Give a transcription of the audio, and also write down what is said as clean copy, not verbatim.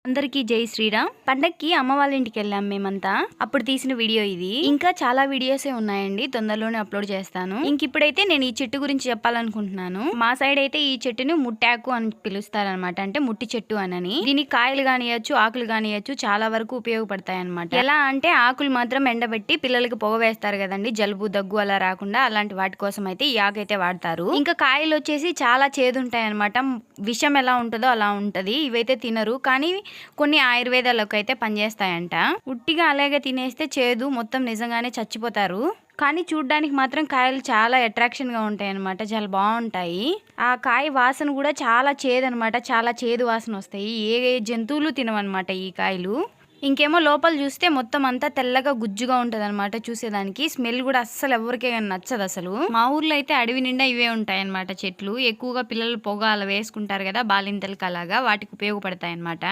అందరికీ జై శ్రీరామ్. పండక్కి అమ్మ వాళ్ళ ఇంటికి వెళ్ళాం మేమంతా. అప్పుడు తీసిన వీడియో ఇది. ఇంకా చాలా వీడియోసే ఉన్నాయండి, తొందరలోనే అప్లోడ్ చేస్తాను. ఇప్పుడైతే నేను ఈ చెట్టు గురించి చెప్పాలనుకుంటున్నాను. మా సైడ్ అయితే ఈ చెట్టుని ముట్టాకు అని పిలుస్తారనమాట, అంటే ముట్టి చెట్టు అని. దీనికి కాయలు కానియచ్చు, ఆకులు కానియచ్చు, చాలా వరకు ఉపయోగపడతాయి అనమాట. ఎలా అంటే ఆకులు మాత్రం ఎండబెట్టి పిల్లలకి పొగ వేస్తారు కదండి, జలుబు దగ్గు అలా రాకుండా, అలాంటి వాటి కోసం అయితే ఈ ఆకు అయితే వాడతారు. ఇంకా కాయలు వచ్చేసి చాలా చేదు ఉంటాయి అనమాట. విషం ఎలా ఉంటుందో అలా ఉంటది. ఇవైతే తినరు, కానీ కొన్ని ఆయుర్వేదాలకు అయితే పనిచేస్తాయంట. ఉట్టిగా అలాగే తినేస్తే చేదు, మొత్తం నిజంగానే చచ్చిపోతారు. కానీ చూడ్డానికి మాత్రం కాయలు చాలా అట్రాక్షన్ గా ఉంటాయి అనమాట, చాలా బాగుంటాయి. ఆ కాయ వాసన కూడా చాలా చేదు అనమాట, చాలా చేదు వాసన వస్తాయి. ఏ జంతువులు తినవన్నమాట ఈ కాయలు. ఇంకేమో లోపల చూస్తే మొత్తం అంతా తెల్లగా గుజ్జుగా ఉంటది అనమాట. చూసేదానికి స్మెల్ కూడా అస్సలు ఎవరికే నచ్చదు అసలు. మా ఊర్లో అయితే అడవి నిండా ఇవే ఉంటాయి అనమాట చెట్లు. ఎక్కువగా పిల్లలు పొగ అలా వేసుకుంటారు కదా, బాలింతలకి, అలాగా వాటికి ఉపయోగపడతాయి అనమాట.